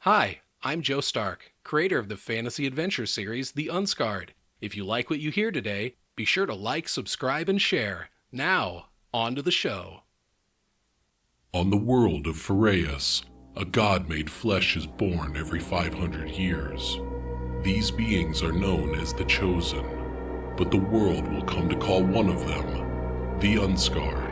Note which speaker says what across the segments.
Speaker 1: Hi, I'm Joe Stark, creator of the fantasy adventure series The Unscarred. If you like what you hear today, be sure to like, subscribe, and share. Now, on to the show.
Speaker 2: On the world of Faereyas, a god made flesh is born every 500 years. These beings are known as the Chosen, but the world will come to call one of them the Unscarred.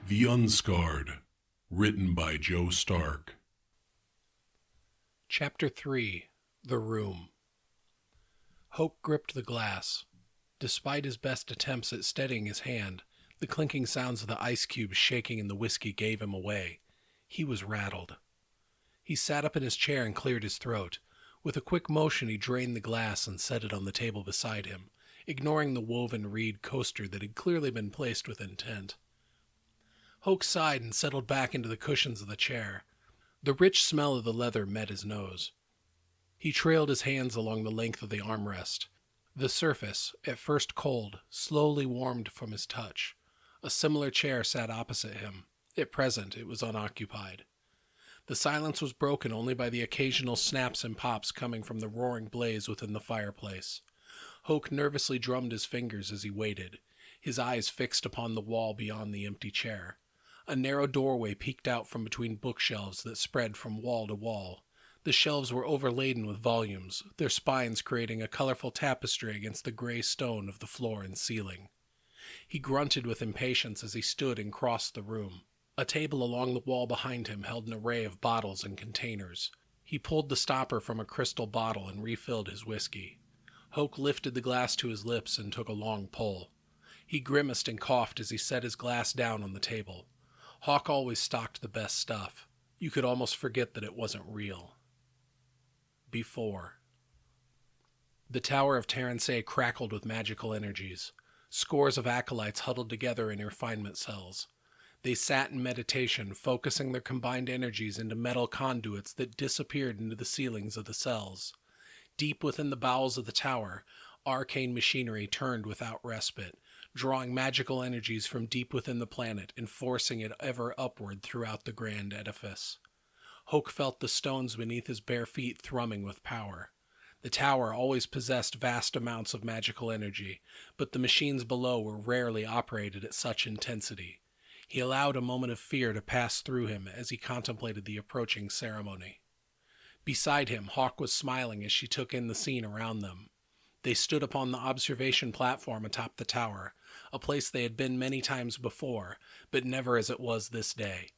Speaker 2: The Unscarred, written by Joe Stark.
Speaker 1: Chapter 3 The Room. Hoke gripped the glass. Despite his best attempts at steadying his hand, the clinking sounds of the ice cubes shaking in the whiskey gave him away. He was rattled. He sat up in his chair and cleared his throat. With a quick motion, he drained the glass and set it on the table beside him, ignoring the woven reed coaster that had clearly been placed with intent. Hoke sighed and settled back into the cushions of the chair. The rich smell of the leather met his nose. He trailed his hands along the length of the armrest. The surface, at first cold, slowly warmed from his touch. A similar chair sat opposite him. At present, it was unoccupied. The silence was broken only by the occasional snaps and pops coming from the roaring blaze within the fireplace. Hoke nervously drummed his fingers as he waited, his eyes fixed upon the wall beyond the empty chair. A narrow doorway peeked out from between bookshelves that spread from wall to wall. The shelves were overladen with volumes, their spines creating a colorful tapestry against the gray stone of the floor and ceiling. He grunted with impatience as he stood and crossed the room. A table along the wall behind him held an array of bottles and containers. He pulled the stopper from a crystal bottle and refilled his whiskey. Hoke lifted the glass to his lips and took a long pull. He grimaced and coughed as he set his glass down on the table. Hawk always stocked the best stuff. You could almost forget that it wasn't real. Before. The Tower of Terransay crackled with magical energies. Scores of acolytes huddled together in refinement cells. They sat in meditation, focusing their combined energies into metal conduits that disappeared into the ceilings of the cells. Deep within the bowels of the tower, arcane machinery turned without respite, drawing magical energies from deep within the planet and forcing it ever upward throughout the grand edifice. Hoke felt the stones beneath his bare feet thrumming with power. The tower always possessed vast amounts of magical energy, but the machines below were rarely operated at such intensity. He allowed a moment of fear to pass through him as he contemplated the approaching ceremony. Beside him, Hawk was smiling as she took in the scene around them. They stood upon the observation platform atop the tower, a place they had been many times before, but never as it was this day.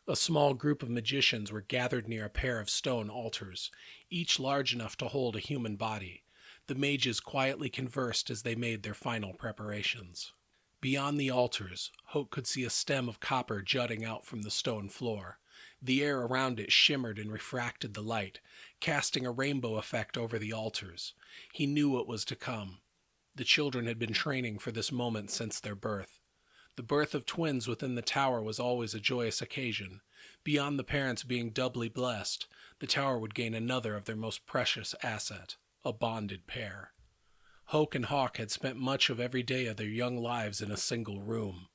Speaker 1: A small group of magicians were gathered near a pair of stone altars, each large enough to hold a human body. The mages quietly conversed as they made their final preparations. Beyond the altars, Hoke could see a stem of copper jutting out from the stone floor. The air around it shimmered and refracted the light, casting a rainbow effect over the altars. He knew what was to come. The children had been training for this moment since their birth. The birth of twins within the tower was always a joyous occasion. Beyond the parents being doubly blessed, the tower would gain another of their most precious asset, a bonded pair. Hoke and Hawk had spent much of every day of their young lives in a single room.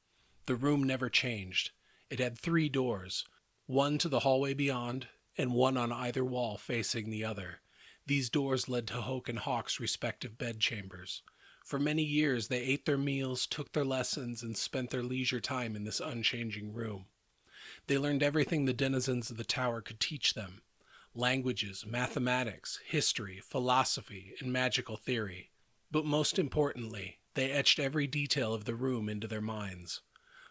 Speaker 1: The room never changed. It had 3 doors, one to the hallway beyond, and one on either wall facing the other. These doors led to Hoke and Hawk's respective bedchambers. For many years they ate their meals, took their lessons, and spent their leisure time in this unchanging room. They learned everything the denizens of the tower could teach them: languages, mathematics, history, philosophy, and magical theory. But most importantly, they etched every detail of the room into their minds.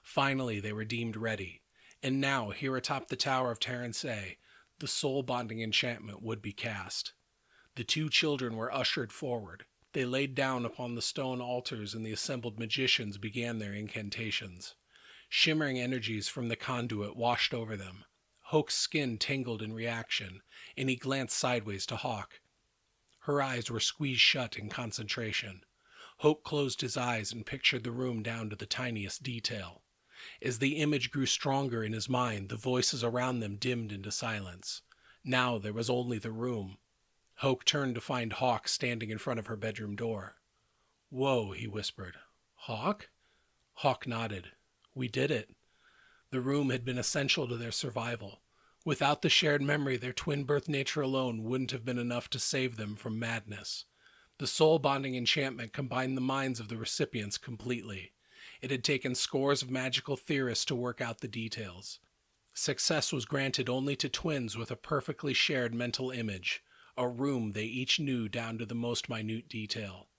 Speaker 1: Finally, they were deemed ready, and now, here atop the tower of Terransay, the soul-bonding enchantment would be cast. The two children were ushered forward. They laid down upon the stone altars, and the assembled magicians began their incantations. Shimmering energies from the conduit washed over them. Hoke's skin tingled in reaction, and he glanced sideways to Hawk. Her eyes were squeezed shut in concentration. Hoke closed his eyes and pictured the room down to the tiniest detail. As the image grew stronger in his mind, the voices around them dimmed into silence. Now there was only the room. Hoke turned to find Hawk standing in front of her bedroom door. "Whoa," he whispered. "Hawk?" Hawk nodded. "We did it." The room had been essential to their survival. Without the shared memory, their twin birth nature alone wouldn't have been enough to save them from madness. The soul-bonding enchantment combined the minds of the recipients completely. It had taken scores of magical theorists to work out the details. Success was granted only to twins with a perfectly shared mental image, a room they each knew down to the most minute detail.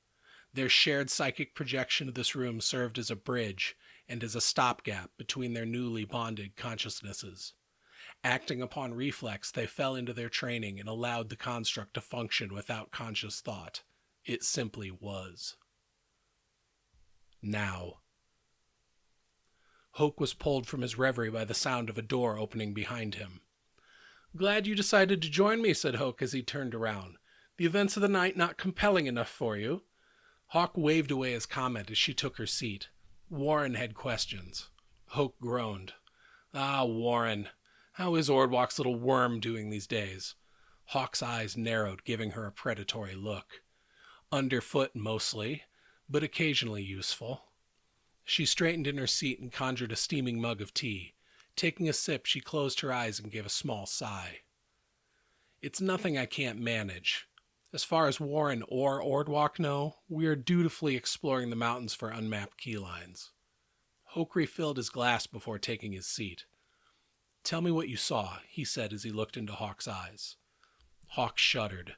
Speaker 1: Their shared psychic projection of this room served as a bridge and as a stopgap between their newly bonded consciousnesses. Acting upon reflex, they fell into their training and allowed the construct to function without conscious thought. It simply was. Now. Hoke was pulled from his reverie by the sound of a door opening behind him. "Glad you decided to join me," said Hoke as he turned around. "The events of the night not compelling enough for you?" Hawk waved away his comment as she took her seat. Warren had questions. Hoke groaned. "Ah, Warren. How is Ordwalk's little worm doing these days?" Hawk's eyes narrowed, giving her a predatory look. "Underfoot mostly, but occasionally useful." She straightened in her seat and conjured a steaming mug of tea. Taking a sip, she closed her eyes and gave a small sigh. "It's nothing I can't manage. As far as Warren or Ordwalk know, we are dutifully exploring the mountains for unmapped key lines." Hoke refilled his glass before taking his seat. "Tell me what you saw," he said as he looked into Hawk's eyes. Hawk shuddered,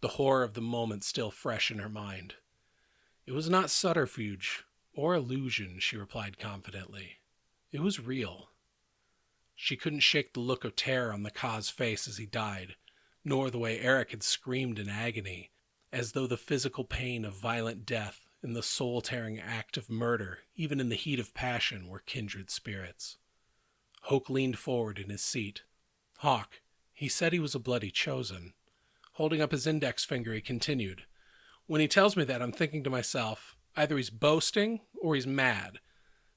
Speaker 1: the horror of the moment still fresh in her mind. "It was not subterfuge or illusion," she replied confidently. "It was real." She couldn't shake the look of terror on the Ka's face as he died, nor the way Eric had screamed in agony, as though the physical pain of violent death and the soul-tearing act of murder, even in the heat of passion, were kindred spirits. Hoke leaned forward in his seat. "Hawk, he said he was a bloody chosen." Holding up his index finger, he continued, "When he tells me that, I'm thinking to myself, either he's boasting or he's mad.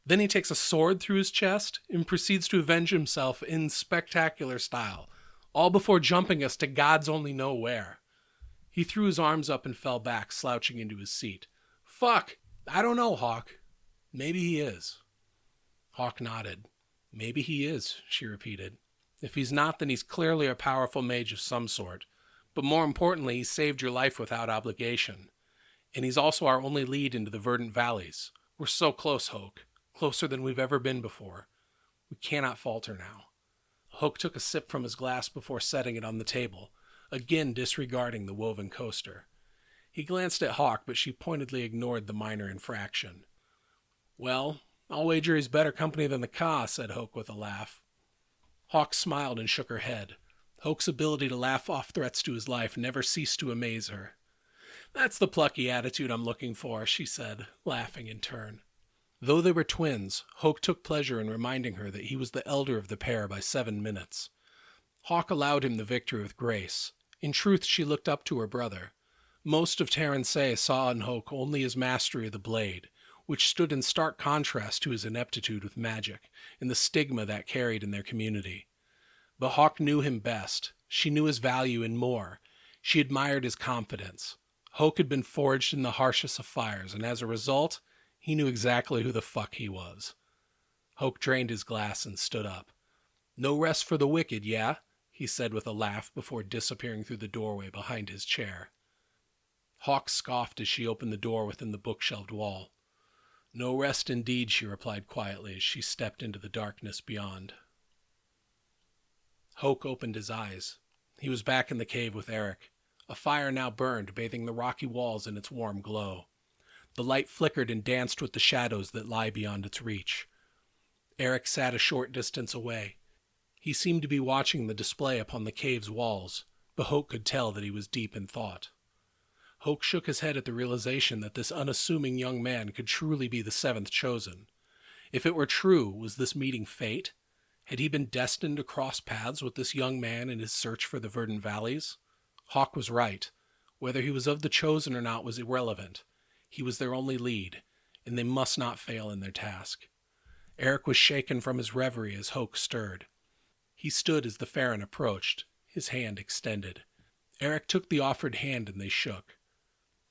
Speaker 1: Then he takes a sword through his chest and proceeds to avenge himself in spectacular style, all before jumping us to God's only know where." He threw his arms up and fell back, slouching into his seat. "Fuck! I don't know, Hawk. Maybe he is." Hawk nodded. "Maybe he is," she repeated. "If he's not, then he's clearly a powerful mage of some sort. But more importantly, he saved your life without obligation. And he's also our only lead into the verdant valleys. We're so close, Hoke. Closer than we've ever been before. We cannot falter now." Hoke took a sip from his glass before setting it on the table, again disregarding the woven coaster. He glanced at Hawk, but she pointedly ignored the minor infraction. "Well, I'll wager he's better company than the Ka," said Hoke with a laugh. Hawk smiled and shook her head. Hoke's ability to laugh off threats to his life never ceased to amaze her. "That's the plucky attitude I'm looking for," she said, laughing in turn. Though they were twins, Hoke took pleasure in reminding her that he was the elder of the pair by 7 minutes. Hawk allowed him the victory with grace. In truth, she looked up to her brother. Most of Terransay saw in Hoke only his mastery of the blade, which stood in stark contrast to his ineptitude with magic and the stigma that carried in their community. But Hawk knew him best. She knew his value and more. She admired his confidence. Hoke had been forged in the harshest of fires, and as a result, he knew exactly who the fuck he was. Hoke drained his glass and stood up. "No rest for the wicked, yeah?" he said with a laugh before disappearing through the doorway behind his chair. Hawk scoffed as she opened the door within the bookshelved wall. No rest indeed, she replied quietly as she stepped into the darkness beyond. Hoke opened his eyes. He was back in the cave with Eric. A fire now burned, bathing the rocky walls in its warm glow. The light flickered and danced with the shadows that lie beyond its reach. Eric sat a short distance away. He seemed to be watching the display upon the cave's walls, but Hoke could tell that he was deep in thought. Hoke shook his head at the realization that this unassuming young man could truly be the seventh chosen. If it were true, was this meeting fate? Had he been destined to cross paths with this young man in his search for the verdant valleys? Hawk was right. Whether he was of the chosen or not was irrelevant. He was their only lead, and they must not fail in their task. Eric was shaken from his reverie as Hoke stirred. He stood as the Faeryn approached, his hand extended. Eric took the offered hand and they shook.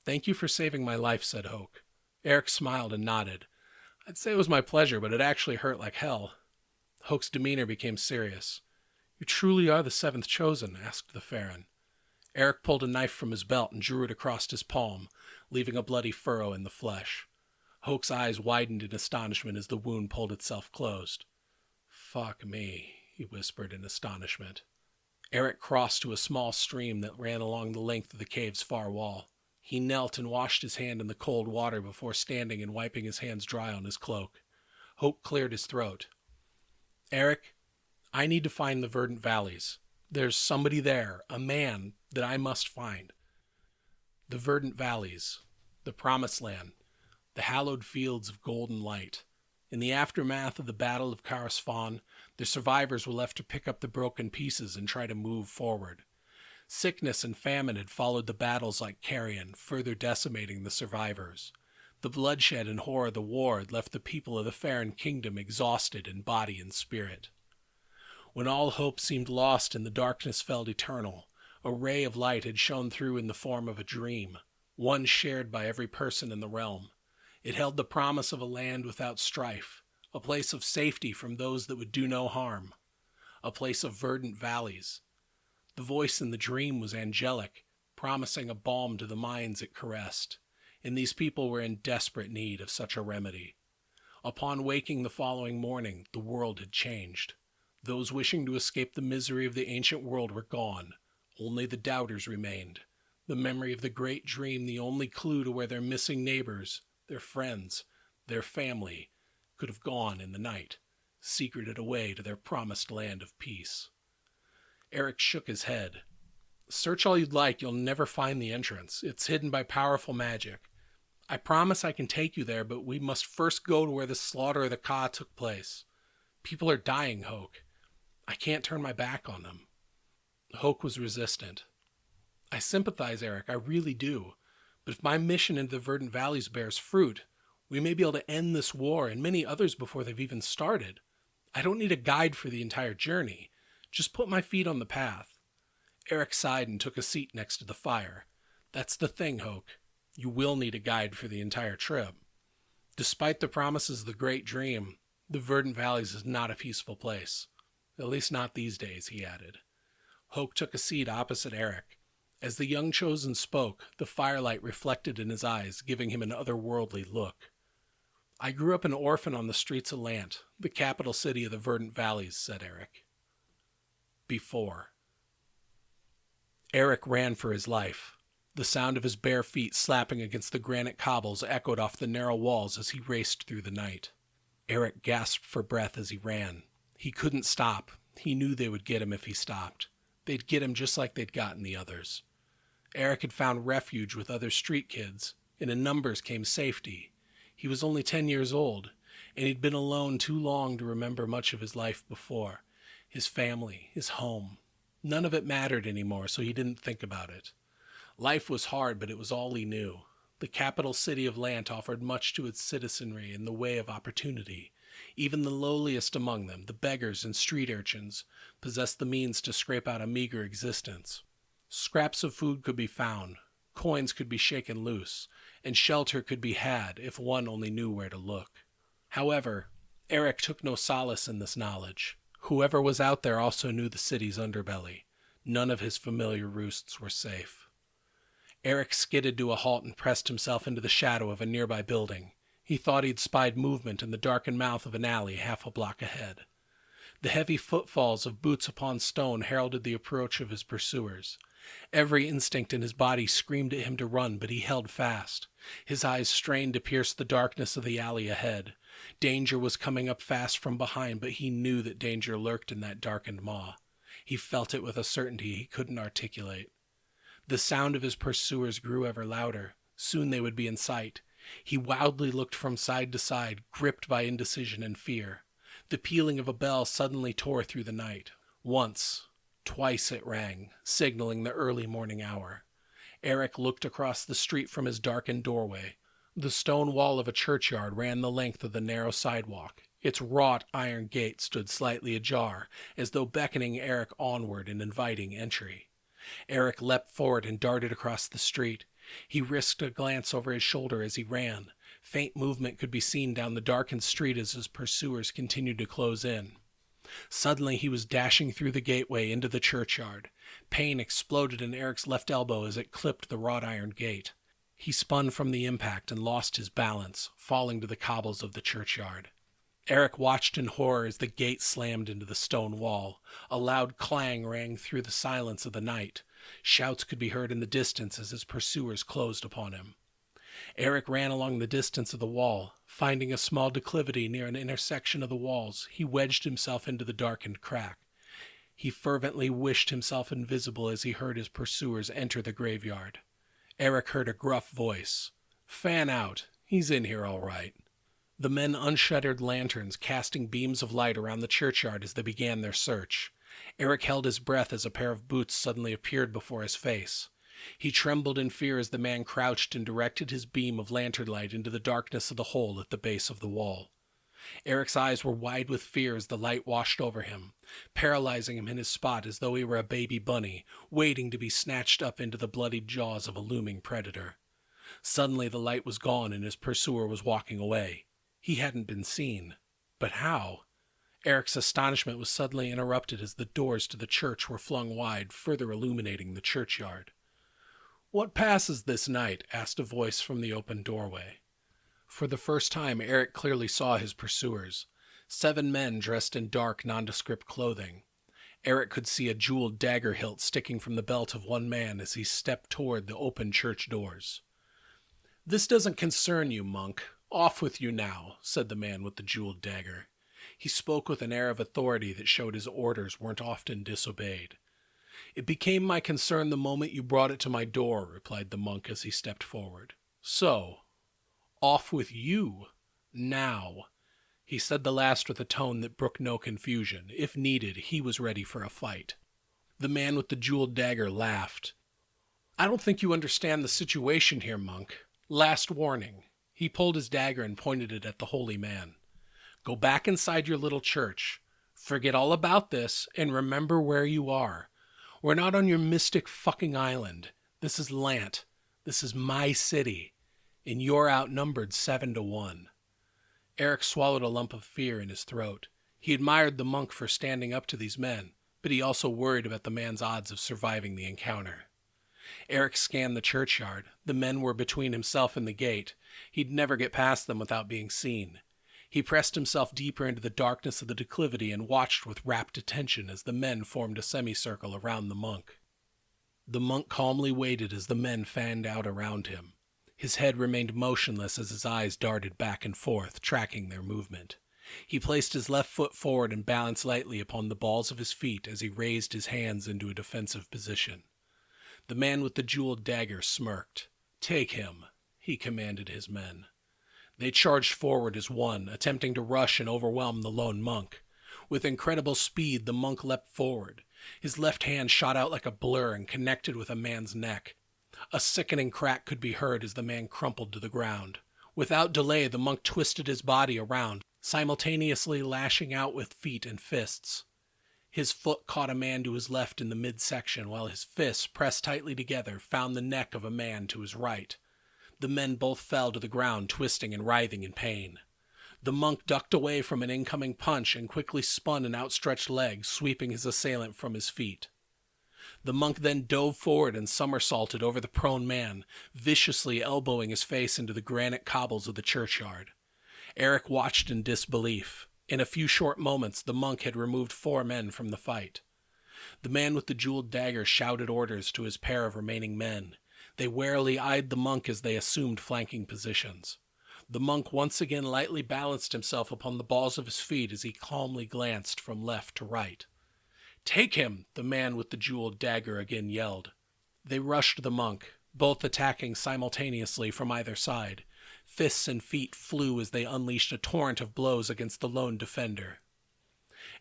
Speaker 1: "Thank you for saving my life," said Hoke. Eric smiled and nodded. "I'd say it was my pleasure, but it actually hurt like hell." Hoke's demeanor became serious. "You truly are the seventh chosen?" asked the Faeryn. Eric pulled a knife from his belt and drew it across his palm, leaving a bloody furrow in the flesh. Hoke's eyes widened in astonishment as the wound pulled itself closed. "Fuck me," he whispered in astonishment. Eric crossed to a small stream that ran along the length of the cave's far wall. He knelt and washed his hand in the cold water before standing and wiping his hands dry on his cloak. Hoke cleared his throat. "Eric, I need to find the verdant valleys. There's somebody there, a man, that I must find. The verdant valleys, the promised land, the hallowed fields of golden light. In the aftermath of the Battle of Carsfawn, the survivors were left to pick up the broken pieces and try to move forward. Sickness and famine had followed the battles like carrion, further decimating the survivors. The bloodshed and horror of the war had left the people of the Faeryn kingdom exhausted in body and spirit. When all hope seemed lost and the darkness felt eternal, a ray of light had shone through in the form of a dream, one shared by every person in the realm. It held the promise of a land without strife, a place of safety from those that would do no harm, a place of verdant valleys. The voice in the dream was angelic, promising a balm to the minds it caressed, and these people were in desperate need of such a remedy. Upon waking the following morning, the world had changed. Those wishing to escape the misery of the ancient world were gone. Only the doubters remained. The memory of the great dream, the only clue to where their missing neighbors, their friends, their family, could have gone in the night, secreted away to their promised land of peace. Eric shook his head. "Search all you'd like, you'll never find the entrance. It's hidden by powerful magic. I promise I can take you there, but we must first go to where the slaughter of the Ka took place. People are dying, Hoke. I can't turn my back on them." Hoke was resistant. "I sympathize, Eric, I really do. But if my mission into the Verdant Valleys bears fruit, we may be able to end this war and many others before they've even started. I don't need a guide for the entire journey. Just put my feet on the path." Eric sighed and took a seat next to the fire. "That's the thing, Hoke. You will need a guide for the entire trip. Despite the promises of the Great Dream, the Verdant Valleys is not a peaceful place. At least not these days," he added. Hoke took a seat opposite Eric. As the young chosen spoke, the firelight reflected in his eyes, giving him an otherworldly look. "I grew up an orphan on the streets of Lant, the capital city of the Verdant Valleys," said Eric. Before. Eric ran for his life. The sound of his bare feet slapping against the granite cobbles echoed off the narrow walls as he raced through the night. Eric gasped for breath as he ran. He couldn't stop. He knew they would get him if he stopped. They'd get him just like they'd gotten the others. Eric had found refuge with other street kids, and in numbers came safety. He was only 10 years old, and he'd been alone too long to remember much of his life before. His family, his home. None of it mattered anymore, so he didn't think about it. Life was hard, but it was all he knew. The capital city of Lant offered much to its citizenry in the way of opportunity. Even the lowliest among them, the beggars and street urchins, possessed the means to scrape out a meager existence. Scraps of food could be found, coins could be shaken loose, and shelter could be had if one only knew where to look. However, Eric took no solace in this knowledge. Whoever was out there also knew the city's underbelly. None of his familiar roosts were safe. Eric skidded to a halt and pressed himself into the shadow of a nearby building. He thought he'd spied movement in the darkened mouth of an alley half a block ahead. The heavy footfalls of boots upon stone heralded the approach of his pursuers. Every instinct in his body screamed at him to run, but he held fast. His eyes strained to pierce the darkness of the alley ahead. Danger was coming up fast from behind, but he knew that danger lurked in that darkened maw. He felt it with a certainty he couldn't articulate. The sound of his pursuers grew ever louder. Soon they would be in sight. He wildly looked from side to side, gripped by indecision and fear. The pealing of a bell suddenly tore through the night. Once, twice it rang, signaling the early morning hour. Eric looked across the street from his darkened doorway. The stone wall of a churchyard ran the length of the narrow sidewalk. Its wrought iron gate stood slightly ajar, as though beckoning Eric onward and inviting entry. Eric leapt forward and darted across the street. He risked a glance over his shoulder as he ran. Faint movement could be seen down the darkened street as his pursuers continued to close in. Suddenly he was dashing through the gateway into the churchyard. Pain exploded in Eric's left elbow as it clipped the wrought iron gate. He spun from the impact and lost his balance, falling to the cobbles of the churchyard. Eric watched in horror as the gate slammed into the stone wall. A loud clang rang through the silence of the night. Shouts could be heard in the distance as his pursuers closed upon him. Eric ran along the distance of the wall. Finding a small declivity near an intersection of the walls, he wedged himself into the darkened crack. He fervently wished himself invisible as he heard his pursuers enter the graveyard. Eric heard a gruff voice. "Fan out. He's in here all right." The men unshuttered lanterns, casting beams of light around the churchyard as they began their search. Eric held his breath as a pair of boots suddenly appeared before his face. He trembled in fear as the man crouched and directed his beam of lantern light into the darkness of the hole at the base of the wall. Eric's eyes were wide with fear as the light washed over him, paralyzing him in his spot as though he were a baby bunny, waiting to be snatched up into the bloodied jaws of a looming predator. Suddenly the light was gone and his pursuer was walking away. He hadn't been seen. But how? Eric's astonishment was suddenly interrupted as the doors to the church were flung wide, further illuminating the churchyard. "What passes this night?" asked a voice from the open doorway. For the first time, Eric clearly saw his pursuers. 7 men dressed in dark, nondescript clothing. Eric could see a jeweled dagger hilt sticking from the belt of one man as he stepped toward the open church doors. "This doesn't concern you, monk. Off with you now," said the man with the jeweled dagger. He spoke with an air of authority that showed his orders weren't often disobeyed. "It became my concern the moment you brought it to my door," replied the monk as he stepped forward. "So, off with you, now." He said the last with a tone that brooked no confusion. If needed, he was ready for a fight. The man with the jeweled dagger laughed. "I don't think you understand the situation here, monk. Last warning." He pulled his dagger and pointed it at the holy man. "Go back inside your little church. Forget all about this and remember where you are. We're not on your mystic fucking island. This is Lant. This is my city. And you're outnumbered 7-1. Eric swallowed a lump of fear in his throat. He admired the monk for standing up to these men, but he also worried about the man's odds of surviving the encounter. Eric scanned the churchyard. The men were between himself and the gate. He'd never get past them without being seen. He pressed himself deeper into the darkness of the declivity and watched with rapt attention as the men formed a semicircle around the monk. The monk calmly waited as the men fanned out around him. His head remained motionless as his eyes darted back and forth, tracking their movement. He placed his left foot forward and balanced lightly upon the balls of his feet as he raised his hands into a defensive position. The man with the jeweled dagger smirked. "Take him," he commanded his men. They charged forward as one, attempting to rush and overwhelm the lone monk. With incredible speed, the monk leapt forward. His left hand shot out like a blur and connected with a man's neck. A sickening crack could be heard as the man crumpled to the ground. Without delay, the monk twisted his body around, simultaneously lashing out with feet and fists. His foot caught a man to his left in the midsection, while his fists, pressed tightly together, found the neck of a man to his right. The men both fell to the ground, twisting and writhing in pain. The monk ducked away from an incoming punch and quickly spun an outstretched leg, sweeping his assailant from his feet. The monk then dove forward and somersaulted over the prone man, viciously elbowing his face into the granite cobbles of the churchyard. Eric watched in disbelief. In a few short moments, the monk had removed 4 men from the fight. The man with the jeweled dagger shouted orders to his pair of remaining men. They warily eyed the monk as they assumed flanking positions. The monk once again lightly balanced himself upon the balls of his feet as he calmly glanced from left to right. "Take him!" the man with the jeweled dagger again yelled. They rushed the monk, both attacking simultaneously from either side. Fists and feet flew as they unleashed a torrent of blows against the lone defender.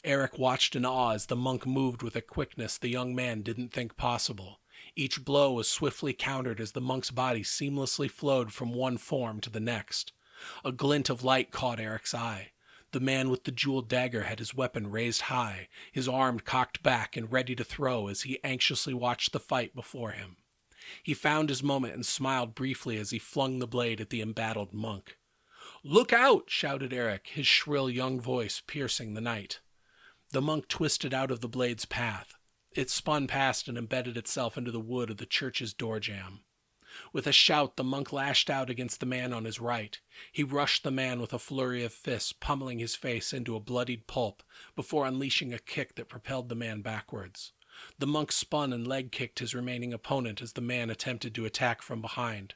Speaker 1: Eric watched in awe as the monk moved with a quickness the young man didn't think possible. Each blow was swiftly countered as the monk's body seamlessly flowed from one form to the next. A glint of light caught Eric's eye. The man with the jeweled dagger had his weapon raised high, his arm cocked back and ready to throw as he anxiously watched the fight before him. He found his moment and smiled briefly as he flung the blade at the embattled monk. "Look out!" shouted Eric, his shrill young voice piercing the night. The monk twisted out of the blade's path. It spun past and embedded itself into the wood of the church's door jamb. With a shout, the monk lashed out against the man on his right. He rushed the man with a flurry of fists, pummeling his face into a bloodied pulp before unleashing a kick that propelled the man backwards. The monk spun and leg-kicked his remaining opponent as the man attempted to attack from behind.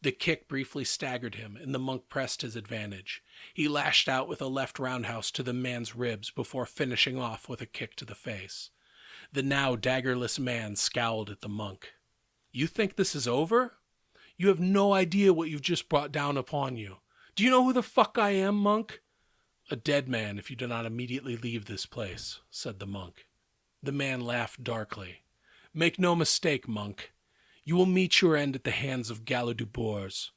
Speaker 1: The kick briefly staggered him, and the monk pressed his advantage. He lashed out with a left roundhouse to the man's ribs before finishing off with a kick to the face. The now daggerless man scowled at the monk. "You think this is over? You have no idea what you've just brought down upon you. Do you know who the fuck I am, monk?" "A dead man if you do not immediately leave this place," said the monk. The man laughed darkly. "Make no mistake, monk. You will meet your end at the hands of Gallo du Boers."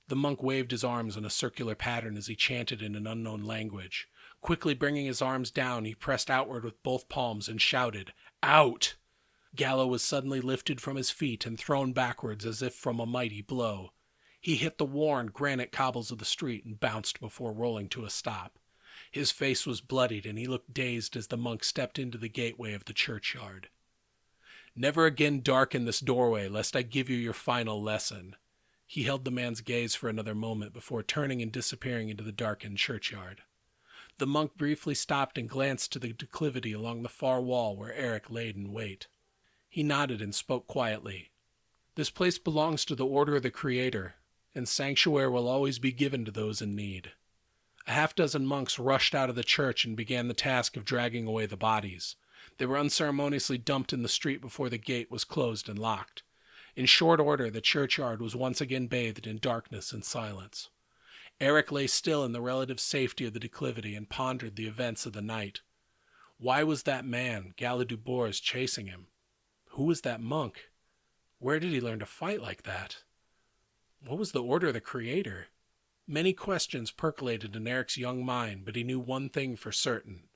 Speaker 1: The monk waved his arms in a circular pattern as he chanted in an unknown language. Quickly bringing his arms down, he pressed outward with both palms and shouted, "Out!" Gallo was suddenly lifted from his feet and thrown backwards as if from a mighty blow. He hit the worn granite cobbles of the street and bounced before rolling to a stop. His face was bloodied and he looked dazed as the monk stepped into the gateway of the churchyard. "Never again darken this doorway, lest I give you your final lesson." He held the man's gaze for another moment before turning and disappearing into the darkened churchyard. The monk briefly stopped and glanced to the declivity along the far wall where Eric laid in wait. He nodded and spoke quietly. "This place belongs to the Order of the Creator, and sanctuary will always be given to those in need." A half-dozen monks rushed out of the church and began the task of dragging away the bodies. They were unceremoniously dumped in the street before the gate was closed and locked. In short order, the churchyard was once again bathed in darkness and silence. Eric lay still in the relative safety of the declivity and pondered the events of the night. Why was that man, Gallo du Boers, chasing him? Who was that monk? Where did he learn to fight like that? What was the Order of the Creator? Many questions percolated in Eric's young mind, but he knew one thing for certain.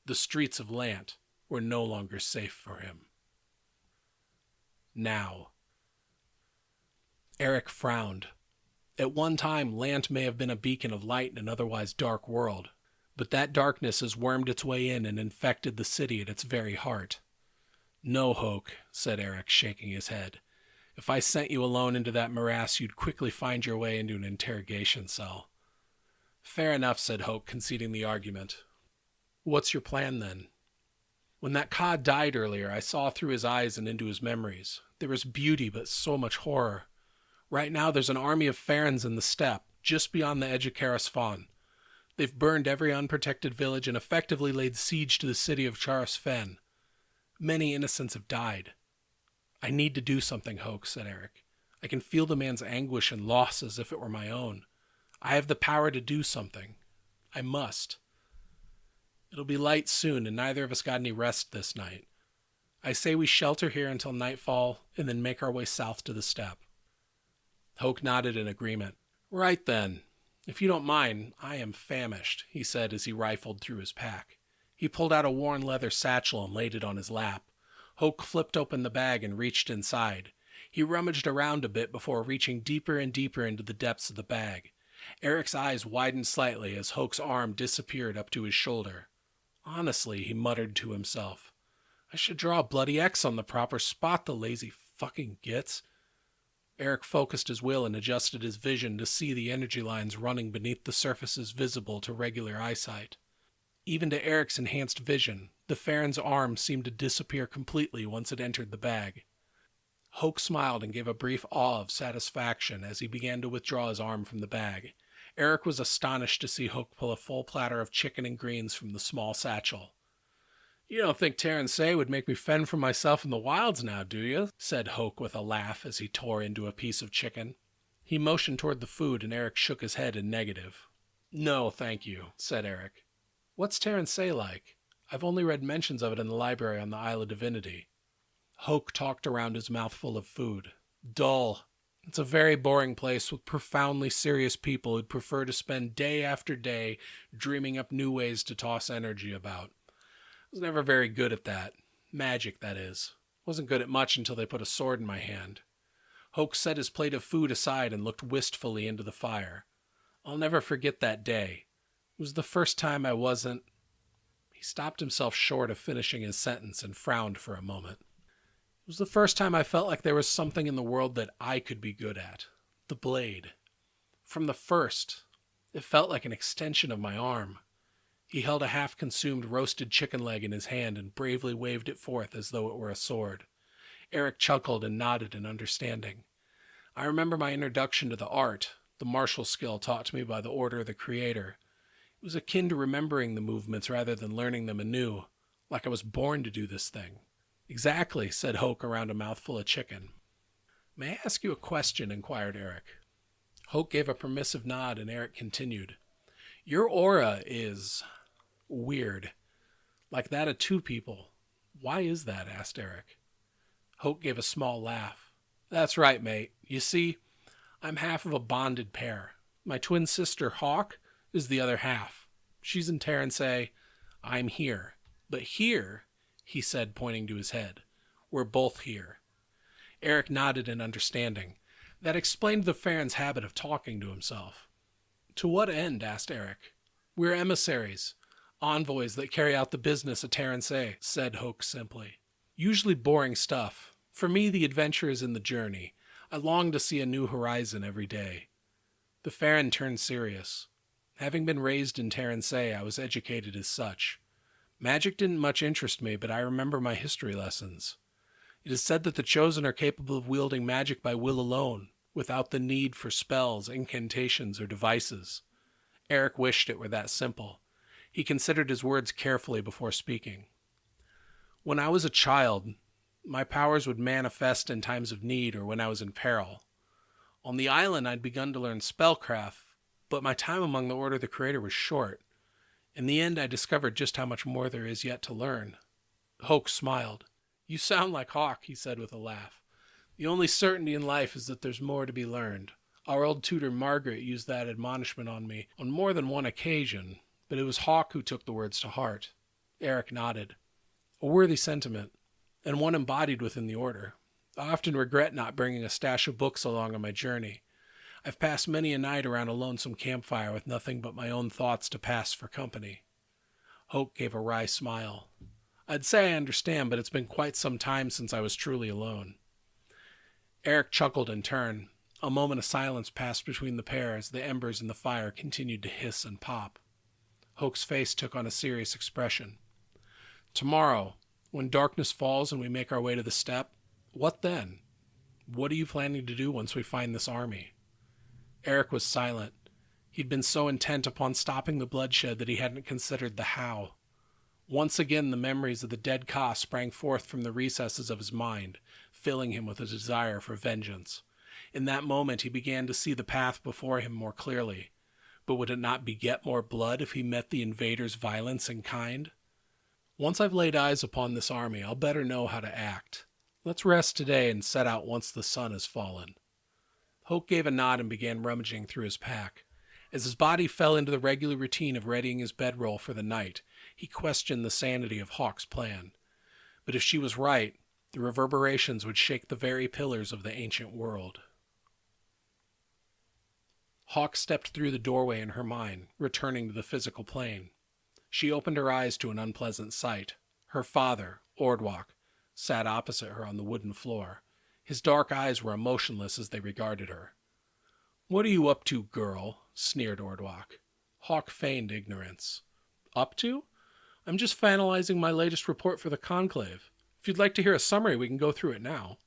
Speaker 1: The streets of Lant were no longer safe for him. Now. Eric frowned. At one time, Lant may have been a beacon of light in an otherwise dark world, but that darkness has wormed its way in and infected the city at its very heart. "No, Hoke," said Eric, shaking his head. "If I sent you alone into that morass, you'd quickly find your way into an interrogation cell." "Fair enough," said Hoke, conceding the argument. "What's your plan, then?" "When that Ka died earlier, I saw through his eyes and into his memories. There was beauty, but so much horror. Right now, there's an army of Farens in the steppe, just beyond the edge of Karasfan. They've burned every unprotected village and effectively laid siege to the city of Charasfen. Many innocents have died." "I need to do something, Hoke," said Eric. "I can feel the man's anguish and loss as if it were my own. I have the power to do something. I must. It'll be light soon, and neither of us got any rest this night. I say we shelter here until nightfall, and then make our way south to the steppe." Hoke nodded in agreement. "Right then. If you don't mind, I am famished," he said as he rifled through his pack. He pulled out a worn leather satchel and laid it on his lap. Hoke flipped open the bag and reached inside. He rummaged around a bit before reaching deeper and deeper into the depths of the bag. Eric's eyes widened slightly as Hoke's arm disappeared up to his shoulder. "Honestly," he muttered to himself, I should draw a bloody X on the proper spot, the lazy fucking gits. Eric focused his will and adjusted his vision to see the energy lines running beneath the surfaces visible to regular eyesight. Even to Eric's enhanced vision, the Farron's arm seemed to disappear completely once it entered the bag. Hoke smiled and gave a brief awe of satisfaction as he began to withdraw his arm from the bag. Eric was astonished to see Hoke pull a full platter of chicken and greens from the small satchel. "You don't think Terence would make me fend for myself in the wilds now, do you?" said Hoke with a laugh as he tore into a piece of chicken. He motioned toward the food and Eric shook his head in negative. "No, thank you," said Eric. "What's Terence like? I've only read mentions of it in the library on the Isle of Divinity." Hoke talked around his mouthful of food. "Dull. It's a very boring place with profoundly serious people who'd prefer to spend day after day dreaming up new ways to toss energy about. I was never very good at that. Magic, that is. Wasn't good at much until they put a sword in my hand." Hoke set his plate of food aside and looked wistfully into the fire. "I'll never forget that day. It was the first time I wasn't..." He stopped himself short of finishing his sentence and frowned for a moment. "It was the first time I felt like there was something in the world that I could be good at. The blade. From the first, it felt like an extension of my arm." He held a half-consumed roasted chicken leg in his hand and bravely waved it forth as though it were a sword. Eric chuckled and nodded in understanding. "I remember my introduction to the art, the martial skill taught to me by the order of the Creator. It was akin to remembering the movements rather than learning them anew, like I was born to do this thing." "Exactly," said Hoke around a mouthful of chicken. "May I ask you a question?" inquired Eric. Hoke gave a permissive nod and Eric continued. "Your aura is... weird. Like that of two people. Why is that?" asked Eric. Hoke gave a small laugh. "That's right, mate. You see, I'm half of a bonded pair. My twin sister, Hawk, is the other half. She's in Terence. I'm here. But here," he said, pointing to his head, "we're both here." Eric nodded in understanding. That explained the Farron's habit of talking to himself. "To what end?" asked Eric. "We're emissaries, envoys that carry out the business of Terence," said Hoke simply. "Usually boring stuff. For me, the adventure is in the journey. I long to see a new horizon every day." The Farron turned serious. "Having been raised in Terence, I was educated as such. Magic didn't much interest me, but I remember my history lessons. It is said that the Chosen are capable of wielding magic by will alone, without the need for spells, incantations, or devices." Eric wished it were that simple. He considered his words carefully before speaking. "When I was a child, my powers would manifest in times of need or when I was in peril. On the island, I'd begun to learn spellcraft, but my time among the Order of the Creator was short. In the end, I discovered just how much more there is yet to learn." Hoke smiled. "You sound like Hawk," he said with a laugh. "The only certainty in life is that there's more to be learned. Our old tutor Margaret used that admonishment on me on more than one occasion, but it was Hawk who took the words to heart." Eric nodded. "A worthy sentiment, and one embodied within the Order. I often regret not bringing a stash of books along on my journey. I've passed many a night around a lonesome campfire with nothing but my own thoughts to pass for company." Hoke gave a wry smile. "I'd say I understand, but it's been quite some time since I was truly alone." Eric chuckled in turn. A moment of silence passed between the pair as the embers in the fire continued to hiss and pop. Hoke's face took on a serious expression. "Tomorrow, when darkness falls and we make our way to the steppe, what then? What are you planning to do once we find this army?" Eric was silent. He'd been so intent upon stopping the bloodshed that he hadn't considered the how. Once again the memories of the dead Ka sprang forth from the recesses of his mind, filling him with a desire for vengeance. In that moment he began to see the path before him more clearly. But would it not beget more blood if he met the invaders' violence in kind? "Once I've laid eyes upon this army, I'll better know how to act. Let's rest today and set out once the sun has fallen." Hoke gave a nod and began rummaging through his pack. As his body fell into the regular routine of readying his bedroll for the night, he questioned the sanity of Hawk's plan. But if she was right, the reverberations would shake the very pillars of the ancient world. Hawk stepped through the doorway in her mind, returning to the physical plane. She opened her eyes to an unpleasant sight. Her father, Ordwalk sat opposite her on the wooden floor. His dark eyes were emotionless as they regarded her. "What are you up to, girl?" sneered Ordwalk. Hawk feigned ignorance. "Up to? I'm just finalizing my latest report for the Conclave. If you'd like to hear a summary, we can go through it now."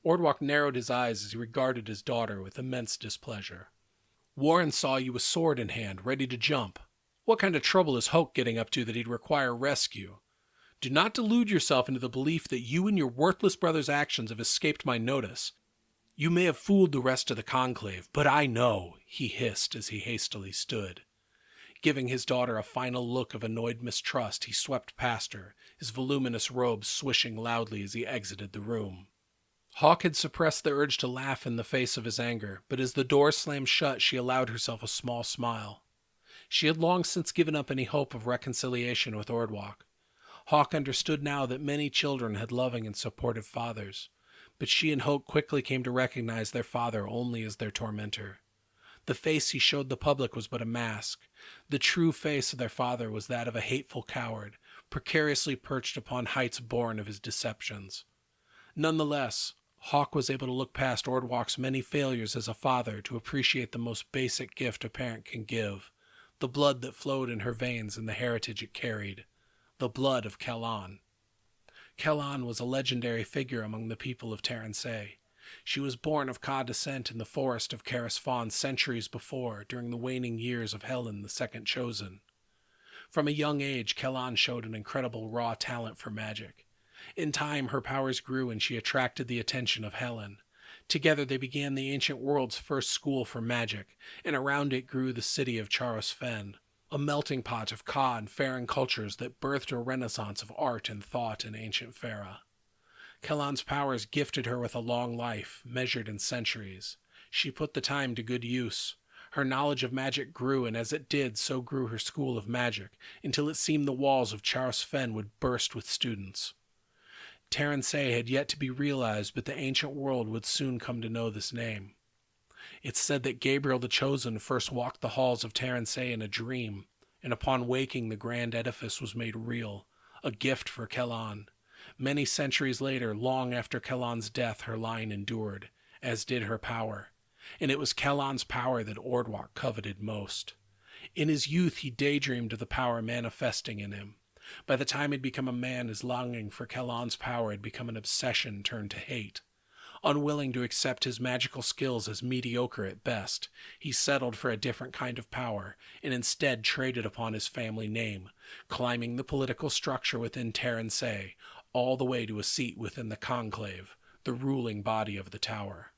Speaker 1: Ordwalk narrowed his eyes as he regarded his daughter with immense displeasure. "Warren saw you with sword in hand, ready to jump. What kind of trouble is Hoke getting up to that he'd require rescue? Do not delude yourself into the belief that you and your worthless brother's actions have escaped my notice. You may have fooled the rest of the Conclave, but I know," he hissed as he hastily stood. Giving his daughter a final look of annoyed mistrust, he swept past her, his voluminous robes swishing loudly as he exited the room. Hawk had suppressed the urge to laugh in the face of his anger, but as the door slammed shut, she allowed herself a small smile. She had long since given up any hope of reconciliation with Ordwalk. Hawk understood now that many children had loving and supportive fathers, but she and Hoke quickly came to recognize their father only as their tormentor. The face he showed the public was but a mask. The true face of their father was that of a hateful coward, precariously perched upon heights born of his deceptions. Nonetheless, Hawk was able to look past Ordwalk's many failures as a father to appreciate the most basic gift a parent can give, the blood that flowed in her veins and the heritage it carried, the blood of Kellan. Kellan was a legendary figure among the people of Teransay. She was born of Ka descent in the forest of Carisfon centuries before, during the waning years of Helen the Second Chosen. From a young age, Kellan showed an incredible raw talent for magic. In time, her powers grew and she attracted the attention of Helen. Together they began the ancient world's first school for magic, and around it grew the city of Charos Fen, a melting pot of Ka and Farron cultures that birthed a renaissance of art and thought in ancient Faereyas. Kellan's powers gifted her with a long life, measured in centuries. She put the time to good use. Her knowledge of magic grew, and as it did, so grew her school of magic, until it seemed the walls of Charos Fen would burst with students. Teransay had yet to be realized, but the ancient world would soon come to know this name. It's said that Gabriel the Chosen first walked the halls of Teransay in a dream, and upon waking the grand edifice was made real, a gift for Kellan. Many centuries later, long after Kellan's death, her line endured, as did her power, and it was Kellan's power that Ordwalk coveted most. In his youth he daydreamed of the power manifesting in him. By the time he'd become a man, his longing for Kellan's power had become an obsession turned to hate. Unwilling to accept his magical skills as mediocre at best, he settled for a different kind of power, and instead traded upon his family name, climbing the political structure within Teransay, all the way to a seat within the Conclave, the ruling body of the Tower.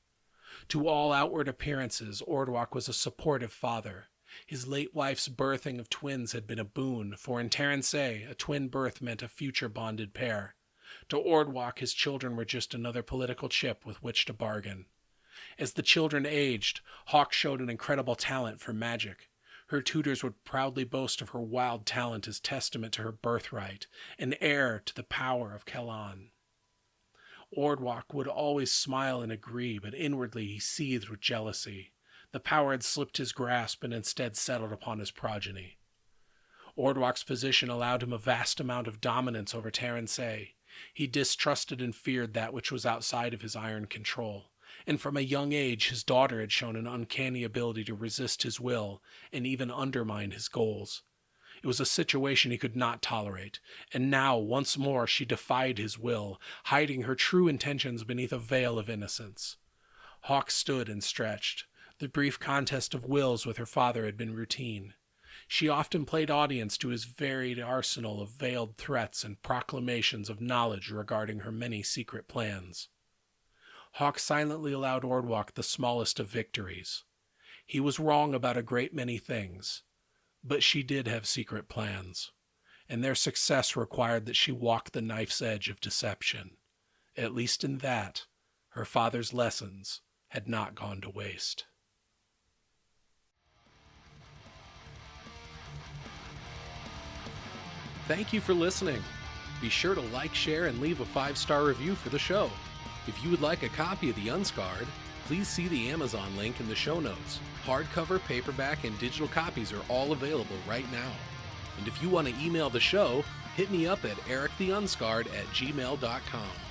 Speaker 1: To all outward appearances, Ordwalk was a supportive father. His late wife's birthing of twins had been a boon, for in Teransay, a twin birth meant a future bonded pair. To Ordwalk, his children were just another political chip with which to bargain. As the children aged, Hawk showed an incredible talent for magic. Her tutors would proudly boast of her wild talent as testament to her birthright, an heir to the power of Kellan. Ordwalk would always smile and agree, but inwardly he seethed with jealousy. The power had slipped his grasp and instead settled upon his progeny. Ordwalk's position allowed him a vast amount of dominance over Teransay. He distrusted and feared that which was outside of his iron control, and from a young age his daughter had shown an uncanny ability to resist his will and even undermine his goals. It was a situation he could not tolerate, and now, once more, she defied his will, hiding her true intentions beneath a veil of innocence. Hawk stood and stretched. The brief contest of wills with her father had been routine. She often played audience to his varied arsenal of veiled threats and proclamations of knowledge regarding her many secret plans. Hawk silently allowed Ordwalk the smallest of victories. He was wrong about a great many things, but she did have secret plans, and their success required that she walk the knife's edge of deception. At least in that, her father's lessons had not gone to waste. Thank you for listening. Be sure to like, share, and leave a 5-star review for the show. If you would like a copy of the Unscarred, please see the Amazon link in the show notes. Hardcover, paperback, and digital copies are all available right now. And if you want to email the show, Hit me up at erictheunscarred@gmail.com.